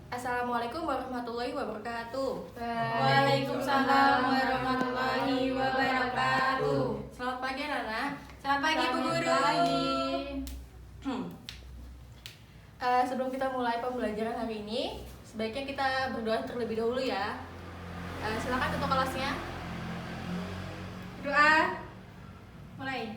Assalamualaikum warahmatullahi wabarakatuh. Waalaikumsalam warahmatullahi wabarakatuh. Selamat pagi Nana. Selamat pagi Bu Guru. Sebelum kita mulai pembelajaran hari ini, sebaiknya kita berdoa terlebih dahulu ya. Silakan ketua kelasnya. Doa. Mulai.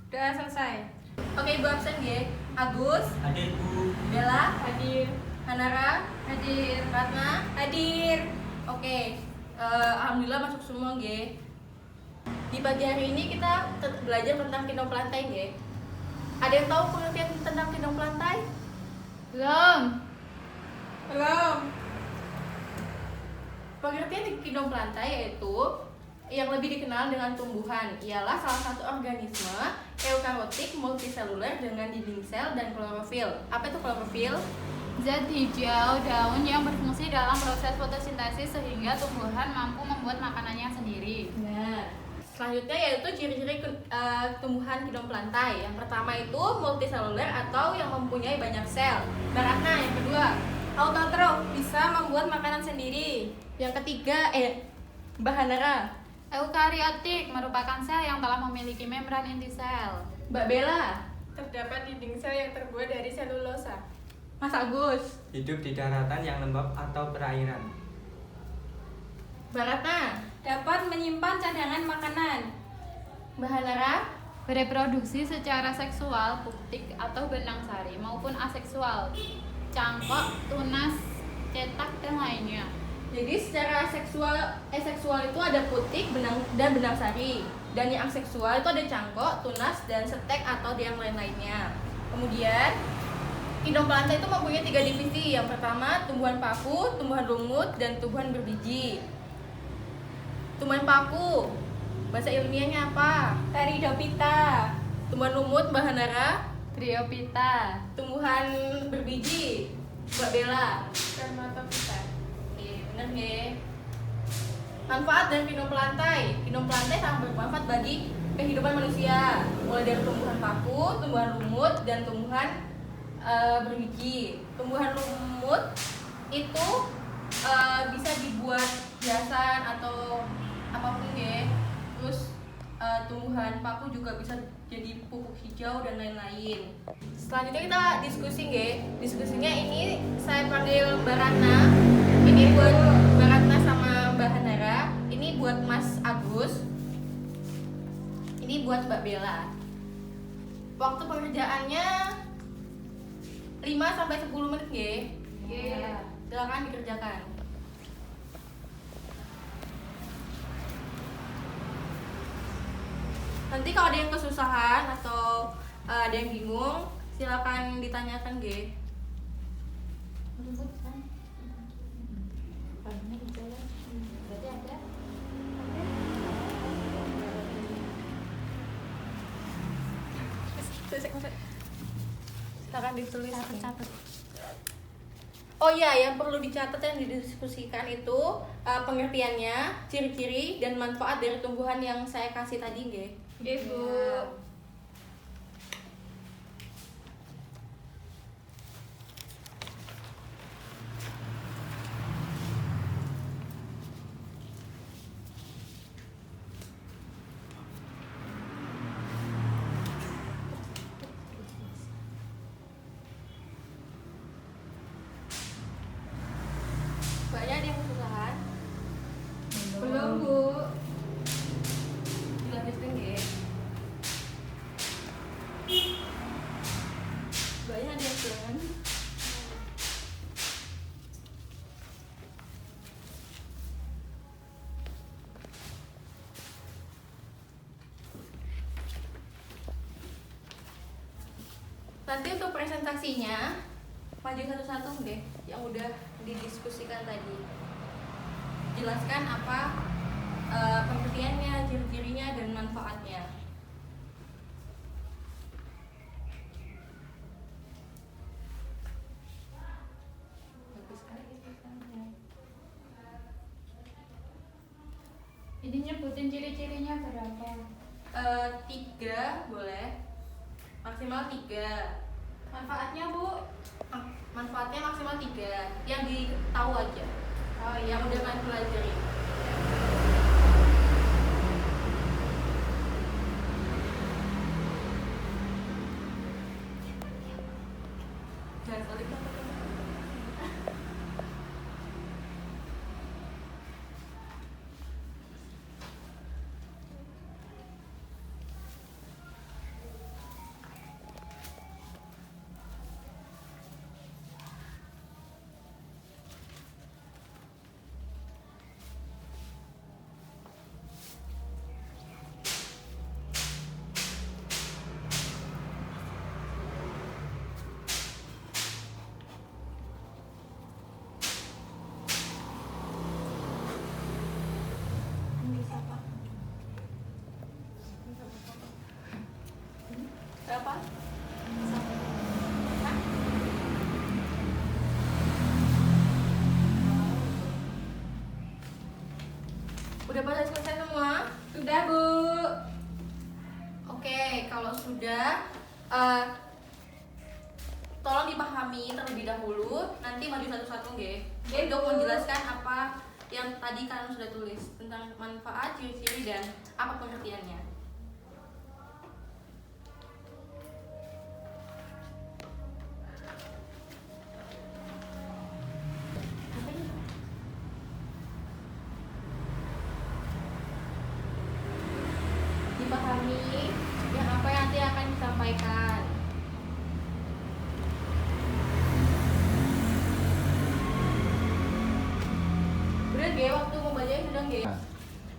Doa selesai. Oke, Ibu absen G. Agus, Hadir Bu. Bella, Hadir. Hanara, Hadir. Ratna. Hadir. Oke, alhamdulillah masuk semua G. Di pagi hari ini kita belajar tentang kindong pelantai G. Ada yang tahu pengertian tentang kindong pelantai? Belum. Belum. Pengertian di kindong pelantai yaitu yang lebih dikenal dengan tumbuhan ialah salah satu organisme eukariotik multiseluler dengan dinding sel dan klorofil. Apa itu klorofil? Zat hijau daun yang berfungsi dalam proses fotosintesis sehingga tumbuhan mampu membuat makanannya sendiri. Nah, selanjutnya yaitu ciri-ciri tumbuhan kindong pelantai. Yang pertama itu multiseluler atau yang mempunyai banyak sel. Baratna yang kedua. Autotrof, bisa membuat makanan sendiri. Yang ketiga Bahanara. Eukariotik merupakan sel yang telah memiliki membran inti sel. Mbak Bella. Terdapat dinding sel yang terbuat dari selulosa. Mas Agus. Hidup di daratan yang lembab atau perairan. Baratna. Dapat menyimpan cadangan makanan. Bahanara. Bereproduksi secara seksual, puptik atau benang sari maupun aseksual, cangkok, tunas, cetak, dan lainnya. Jadi secara seksual itu ada putik, benang dan benang sari. Dan yang aseksual itu ada cangkok, tunas, dan setek atau yang lain-lainnya. Kemudian kindong pelantai itu mempunyai 3 divisi. Yang pertama tumbuhan paku, tumbuhan lumut, dan tumbuhan berbiji. Tumbuhan paku, bahasa ilmiahnya apa? Pteridophyta. Tumbuhan lumut, Mbak Hanara. Triophyta. Tumbuhan berbiji, Mbak Bella. Spermatophyta. Bener nggih? Manfaat dari kindong pelantai. Kindong pelantai sangat bermanfaat bagi kehidupan manusia. Mulai dari tumbuhan paku, tumbuhan lumut, dan tumbuhan berbiji. Tumbuhan lumut itu bisa dibuat hiasan atau apapun ya. Terus tumbuhan paku juga bisa jadi pupuk hijau dan lain-lain. Selanjutnya kita diskusi nggih. Diskusinya ini saya panggil Mbak Ratna. Ini buat Mbak Ratna sama Mbak Hanara. Ini buat Mas Agus. Ini buat Mbak Bella. Waktu pengerjaannya 5-10 menit nggih. Iya. Silakan dikerjakan. Nanti kalau ada yang kesusahan atau ada yang bingung, silakan ditanyakan nggih. Silakan ditulis. Catat. Oh iya, yang perlu dicatat yang didiskusikan itu pengertiannya, ciri-ciri dan manfaat dari tumbuhan yang saya kasih tadi, nggih. Oke, Bu. Mbaknya ada yang kesusahan? Belum, Bu. Dilanjutin nggih. Mbaknya ada yang kesusahan? Nanti untuk presentasinya maju satu-satu deh yang udah didiskusikan tadi. Jelaskan apa pengertiannya, ciri-cirinya dan manfaatnya. Bagus sekali tulisannya. Ini nyebutin ciri-cirinya berapa? 3 boleh, maksimal 3. Manfaatnya, Bu? Manfaatnya maksimal 3, yang ditahu aja, Oh yang iya, udah kalian pelajari. Jangan saling kata-kata. Berapa? Hah? Udah pada selesai semua? Sudah, Bu. Oke, kalau sudah, tolong dipahami terlebih dahulu. Nanti maju satu-satu, nggih. Untuk menjelaskan apa yang tadi kalian sudah tulis tentang manfaat, ciri-ciri, dan apa pengertiannya. Dipahami yang apa yang nanti akan disampaikan. Udah nggih, waktu membacanya sudah nggih.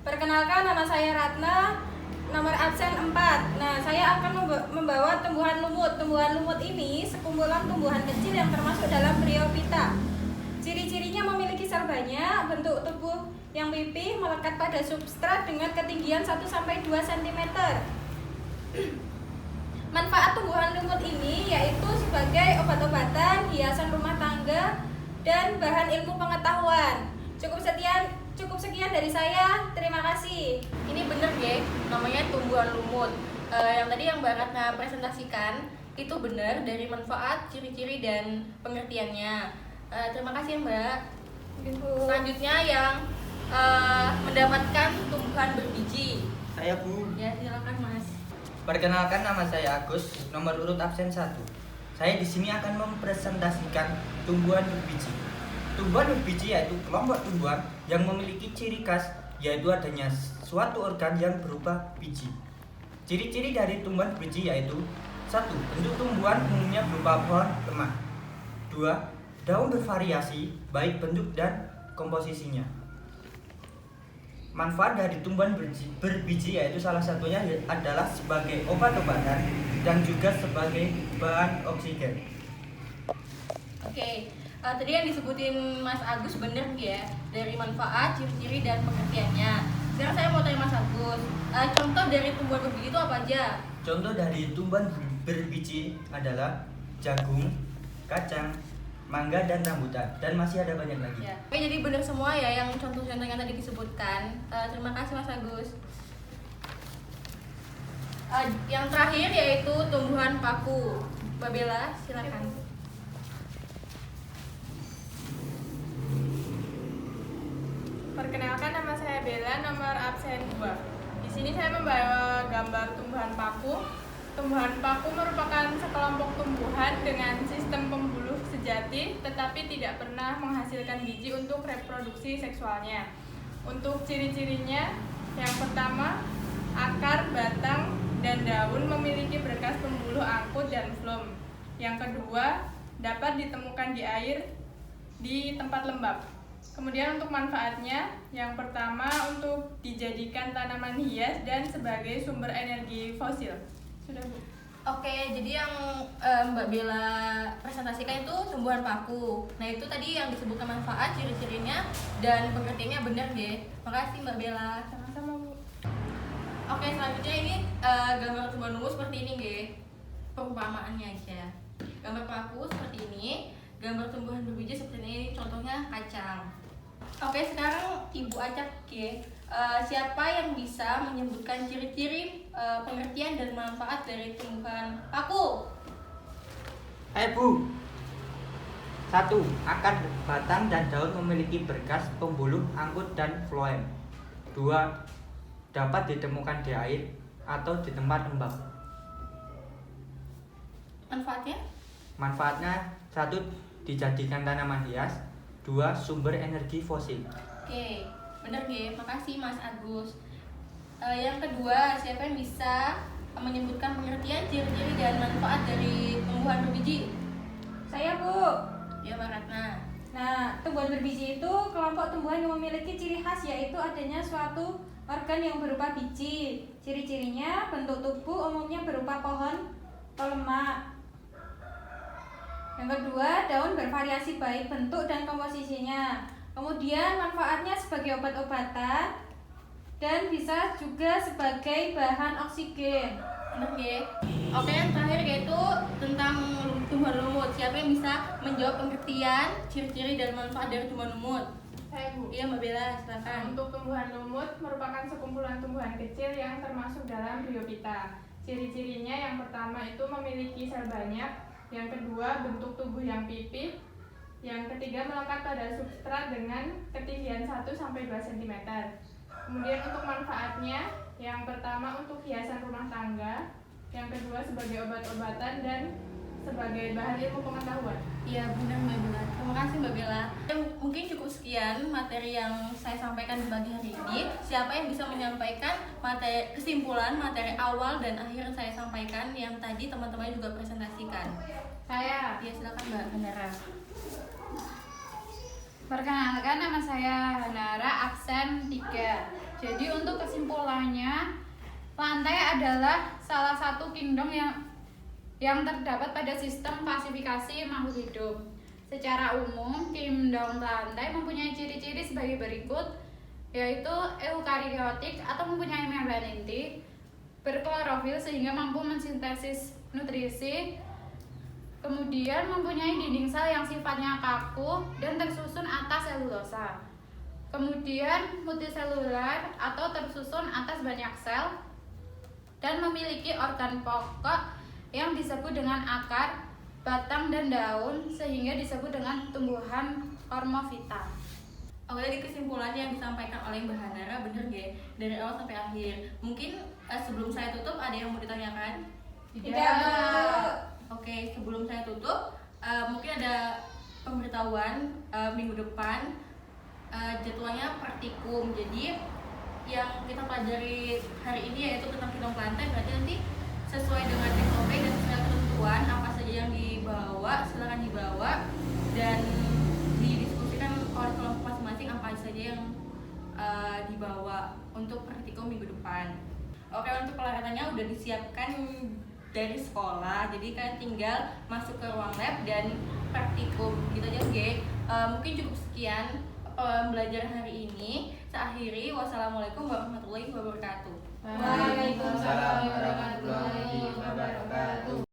Perkenalkan, nama saya Ratna, nomor absen 4. Nah, saya akan membawa tumbuhan lumut. Tumbuhan lumut ini sekumpulan tumbuhan kecil yang termasuk dalam Bryophyta. Ciri-cirinya memiliki sel banyak, bentuk tubuh yang pipih, melekat pada substrat dengan ketinggian 1-2 cm. Manfaat tumbuhan lumut ini yaitu sebagai obat-obatan, hiasan rumah tangga, dan bahan ilmu pengetahuan. Cukup sekian dari saya. Terima kasih. Ini bener ya, namanya tumbuhan lumut. Yang tadi yang Mbak Ratna presentasikan itu benar dari manfaat, ciri-ciri, dan pengertiannya. Terima kasih Mbak. Selanjutnya yang mendapatkan tumbuhan berbiji. Saya Bu. Ya, silakan Mas. Perkenalkan, nama saya Agus, nomor urut absen 1. Saya di sini akan mempresentasikan tumbuhan berbiji. Tumbuhan berbiji yaitu kelompok tumbuhan yang memiliki ciri khas, yaitu adanya suatu organ yang berupa biji. Ciri-ciri dari tumbuhan berbiji yaitu: 1. Bentuk tumbuhan umumnya berupa pohon lemah. 2. Daun bervariasi baik bentuk dan komposisinya. Manfaat dari tumbuhan berbiji yaitu salah satunya adalah sebagai obat-obatan dan juga sebagai bahan oksigen. Oke, tadi yang disebutin Mas Agus bener ya, dari manfaat, ciri-ciri, dan pengertiannya. Sekarang saya mau tanya Mas Agus, contoh dari tumbuhan berbiji itu apa aja? Contoh dari tumbuhan berbiji adalah jagung, kacang, mangga, dan rambutan, dan masih ada banyak lagi. Ya. Oke, jadi benar semua ya yang contoh-contoh yang tadi disebutkan. Terima kasih Mas Agus. Yang terakhir yaitu tumbuhan paku. Mbak Bella, silakan. Perkenalkan, nama saya Bella, nomor absen 2. Di sini saya membawa gambar tumbuhan paku. Tumbuhan paku merupakan sekelompok tumbuhan dengan sistem pembuluh sejati, tetapi tidak pernah menghasilkan biji untuk reproduksi seksualnya. Untuk ciri-cirinya, yang pertama, akar, batang, dan daun memiliki berkas pembuluh angkut dan floem. Yang kedua, dapat ditemukan di air di tempat lembab. Kemudian untuk manfaatnya, yang pertama untuk dijadikan tanaman hias dan sebagai sumber energi fosil. Sudah, Bu. Oke, jadi yang Mbak Bella presentasikan itu tumbuhan paku. Nah, itu tadi yang disebutkan manfaat, ciri-cirinya, dan pengertiannya benar deh. Makasih Mbak Bella. Sama-sama, Bu. Oke, selanjutnya ini gambar tumbuhan ungu seperti ini, nggih. Perumpamaannya aja. Gambar paku seperti ini, gambar tumbuhan berbiji seperti ini, contohnya kacang. Oke, sekarang Ibu Acak, nggih. Siapa yang bisa menyebutkan ciri-ciri, pengertian, dan manfaat dari tumbuhan paku? Bu. 1. Akar batang dan daun memiliki berkas, pembuluh, angkut, dan floem. 2. Dapat ditemukan di air atau di tempat lembab. Manfaatnya? Manfaatnya 1. Dijadikan tanaman hias. 2. Sumber energi fosil. Oke, bener Ge. Makasih Mas Agus. Yang kedua, siapa yang bisa menyebutkan pengertian ciri-ciri dan manfaat dari tumbuhan berbiji? Saya, Bu. Ya, Mbak Ratna. Nah, tumbuhan berbiji itu kelompok tumbuhan yang memiliki ciri khas, yaitu adanya suatu organ yang berupa biji. Ciri-cirinya bentuk tubuh umumnya berupa pohon atau lemak. Yang kedua, daun bervariasi baik bentuk dan komposisinya. Kemudian manfaatnya sebagai obat-obatan dan bisa juga sebagai bahan oksigen. Bener Ge. Oke, yang terakhir yaitu tentang tumbuhan lumut. Siapa yang bisa menjawab pengertian, ciri-ciri dan manfaat dari tumbuhan lumut? Saya, Bu. Iya, Mbak Bella, silakan. Untuk tumbuhan lumut merupakan sekumpulan tumbuhan kecil yang termasuk dalam biopita. Ciri-cirinya yang pertama itu memiliki sel banyak, yang kedua bentuk tubuh yang pipih, yang ketiga melekat pada substrat dengan ketinggian 1-2 cm. Kemudian untuk manfaatnya, yang pertama untuk hiasan rumah tangga, yang kedua sebagai obat-obatan dan sebagai bahan ilmu pengetahuan. Iya, benar Mbak Bella. Terima kasih Mbak Bella. Mungkin cukup sekian materi yang saya sampaikan di pagi hari ini. Siapa yang bisa menyampaikan kesimpulan materi awal dan akhir saya sampaikan yang tadi teman-teman juga presentasikan? Saya. Ya, silakan Mbak Hanara. Perkenalkan, nama saya Hanara, absen 3. Jadi untuk kesimpulannya, lantai adalah salah satu kingdom yang terdapat pada sistem klasifikasi makhluk hidup. Secara umum, kingdom lantai mempunyai ciri-ciri sebagai berikut, yaitu eukariotik atau mempunyai membran inti, berklorofil sehingga mampu mensintesis nutrisi, kemudian mempunyai dinding sel yang sifatnya kaku dan tersusun atas selulosa. Kemudian multiselular atau tersusun atas banyak sel dan memiliki organ pokok yang disebut dengan akar, batang, dan daun sehingga disebut dengan tumbuhan kormofita. Oke, tadi kesimpulan yang disampaikan oleh Mbak Hanara bener Ge, dari awal sampai akhir. Mungkin sebelum saya tutup ada yang mau ditanyakan? Tidak, Bu. Oke, sebelum saya tutup, mungkin ada pemberitahuan minggu depan jadwalnya praktikum. Jadi yang kita pelajari hari ini yaitu tentang kingdom lantai, berarti nanti sesuai dengan SOP dan sesuai ketentuan apa saja yang dibawa, silakan dibawa dan didiskusikan oleh kelompok masing-masing apa saja yang dibawa untuk praktikum minggu depan. Oke, untuk peralatannya udah disiapkan dari sekolah, jadi kalian tinggal masuk ke ruang lab dan praktikum gitu aja. Oke, mungkin cukup sekian pembelajaran hari ini. Saya akhiri, wassalamualaikum warahmatullahi wabarakatuh. Waalaikumsalam warahmatullahi wabarakatuh.